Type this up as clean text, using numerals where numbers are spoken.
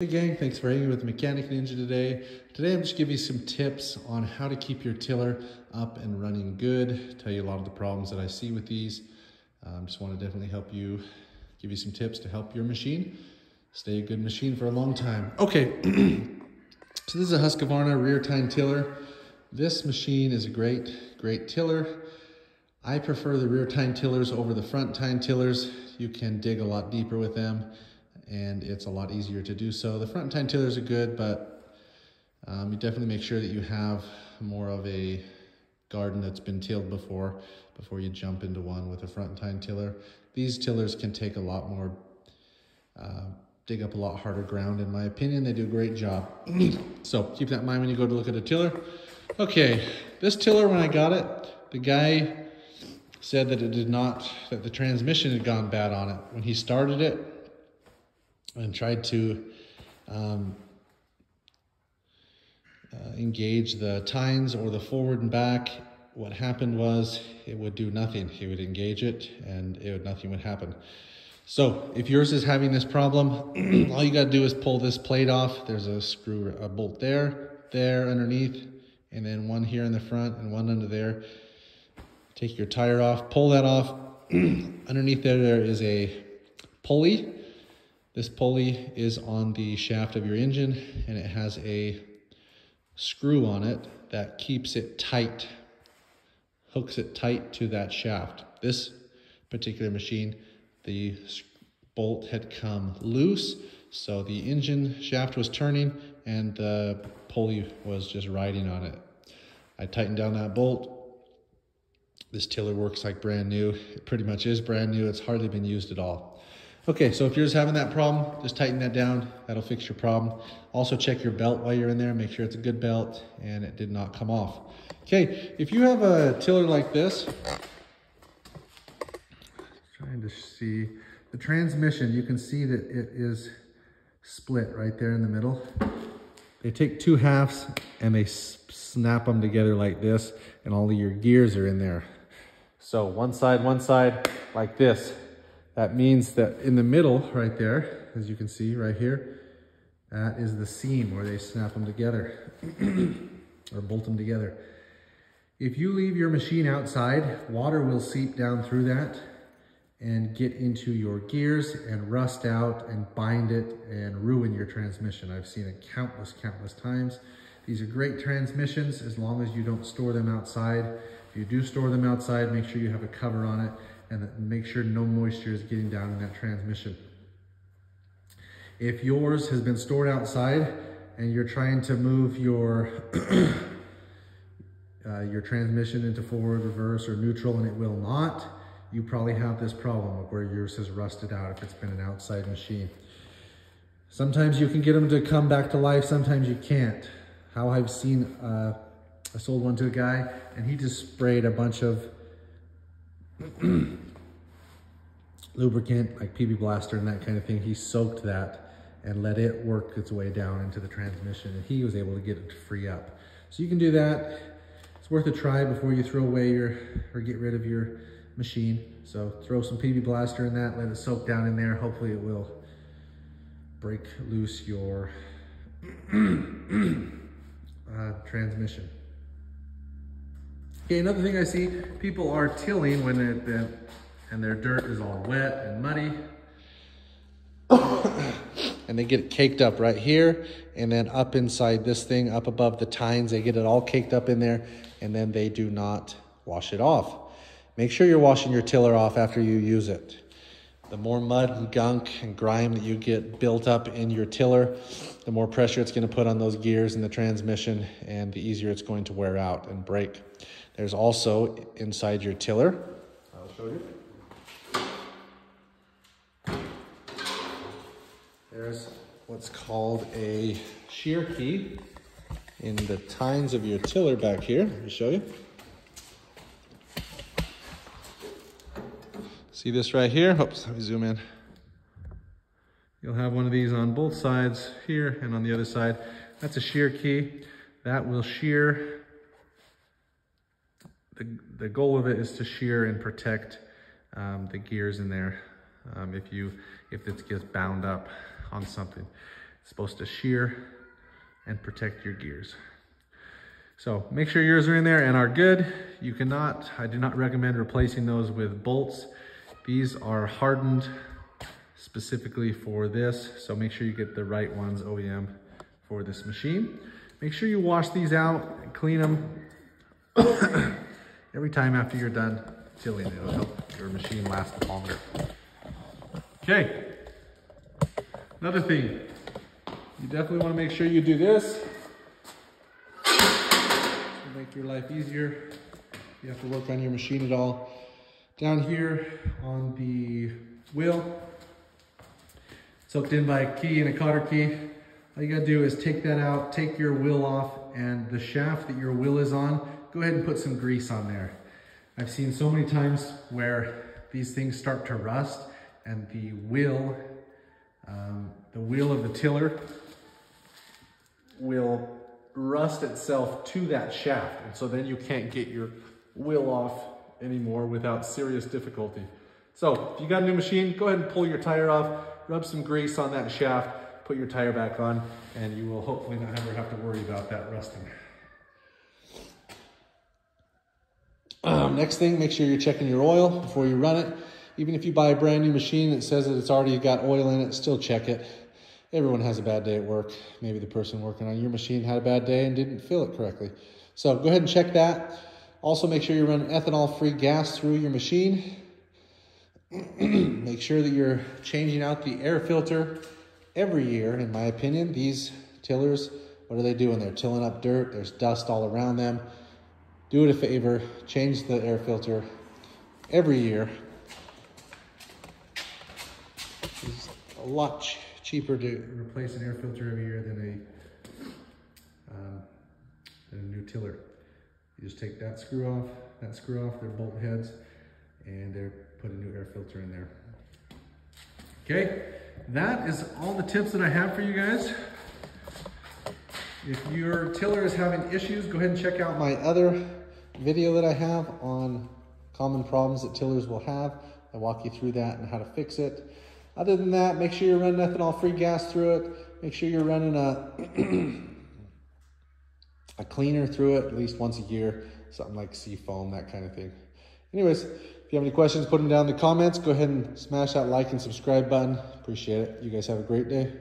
Hey gang, thanks for hanging with Mechanic Ninja today. Today I'm just giving you some tips on how to keep your tiller up and running good. Tell you a lot of the problems that I see with these. Just want to definitely help you, give you some tips to help your machine stay a good machine for a long time. Okay, so this is a Husqvarna rear tine tiller. This machine is a great tiller. I prefer the rear tine tillers over the front tine tillers. You can dig a lot deeper with them, and it's a lot easier to do so. The front tine tillers are good, but you definitely make sure that you have more of a garden that's been tilled before you jump into one with a front tine tiller. These tillers can take a lot more, dig up a lot harder ground in my opinion. They do a great job. So keep that in mind when you go to look at a tiller. Okay, this tiller, when I got it, the guy said that that the transmission had gone bad on it. When he started it and tried to engage the tines or the forward and back, what happened was it would do nothing. He would engage it and nothing would happen. So if yours is having this problem, all you gotta do is pull this plate off. There's a bolt there underneath, and then one here in the front and one under there. Take your tire off, pull that off. Underneath there is a pulley. This pulley is on the shaft of your engine, and it has a screw on it that keeps it tight, hooks it tight to that shaft. This particular machine, the bolt had come loose, so the engine shaft was turning and the pulley was just riding on it. I tightened down that bolt. This tiller works like brand new. It pretty much is brand new. It's hardly been used at all. Okay, so if you're just having that problem, just tighten that down. That'll fix your problem. Also check your belt while you're in there. Make sure it's a good belt and it did not come off. Okay, if you have a tiller like this, trying to see the transmission, you can see that it is split right there in the middle. They take two halves and they snap them together like this, and all of your gears are in there. So one side like this. That means that in the middle right there, as you can see right here, that is the seam where they snap them together or bolt them together. If you leave your machine outside, water will seep down through that and get into your gears and rust out and bind it and ruin your transmission. I've seen it countless times. These are great transmissions as long as you don't store them outside. If you do store them outside, make sure you have a cover on it and make sure no moisture is getting down in that transmission. If yours has been stored outside and you're trying to move your your transmission into forward, reverse, or neutral and it will not, you probably have this problem of where yours has rusted out if it's been an outside machine. Sometimes you can get them to come back to life, sometimes you can't. How I've seen, I sold one to a guy and he just sprayed a bunch of lubricant like PB Blaster and that kind of thing. He soaked that and let it work its way down into the transmission, and he was able to get it to free up. So you can do that. It's worth a try before you throw away or get rid of your machine. So throw some PB Blaster in that, let it soak down in there. Hopefully it will break loose your transmission. Okay, another thing I see, people are tilling when and their dirt is all wet and muddy. And they get it caked up right here, and then up inside this thing, up above the tines, they get it all caked up in there, and then they do not wash it off. Make sure you're washing your tiller off after you use it. The more mud and gunk and grime that you get built up in your tiller, the more pressure it's going to put on those gears and the transmission, and the easier it's going to wear out and break. There's also inside your tiller, I'll show you. There's what's called a shear key in the tines of your tiller back here. Let me show you. See this right here? Oops, let me zoom in. You'll have one of these on both sides here and on the other side. That's a shear key. That will shear. The goal of it is to shear and protect the gears in there if it gets bound up on something. It's supposed to shear and protect your gears. So make sure yours are in there and are good. I do not recommend replacing those with bolts. These are hardened specifically for this, so make sure you get the right ones OEM for this machine. Make sure you wash these out and clean them every time after you're done tilling. It'll help your machine last longer. Okay, another thing, you definitely want to make sure you do this. It'll make your life easier. You have to work on your machine at all. Down here on the wheel, it's hooked in by a key and a cotter key. All you gotta do is take that out, take your wheel off, and the shaft that your wheel is on, go ahead and put some grease on there. I've seen so many times where these things start to rust and the wheel of the tiller will rust itself to that shaft. And so then you can't get your wheel off anymore without serious difficulty. So if you got a new machine, go ahead and pull your tire off, rub some grease on that shaft, put your tire back on, and you will hopefully not ever have to worry about that rusting. Next thing, make sure you're checking your oil before you run it. Even if you buy a brand new machine that says that it's already got oil in it, still check it. Everyone has a bad day at work. Maybe the person working on your machine had a bad day and didn't fill it correctly. So go ahead and check that. Also make sure you run ethanol-free gas through your machine. Make sure that you're changing out the air filter every year, in my opinion. These tillers, what are they doing? They're tilling up dirt. There's dust all around them. Do it a favor, change the air filter every year. It's a lot cheaper to replace an air filter every year than a new tiller. You just take that screw off, their bolt heads, and they're put a new air filter in there. Okay, that is all the tips that I have for you guys. If your tiller is having issues, go ahead and check out my other video that I have on common problems that tillers will have. I walk you through that and how to fix it. Other than that, make sure you're running ethanol-free gas through it. Make sure you're running a cleaner through it at least once a year, something like Seafoam, that kind of thing. Anyways, if you have any questions, put them down in the comments. Go ahead and smash that like and subscribe button. Appreciate it. You guys have a great day.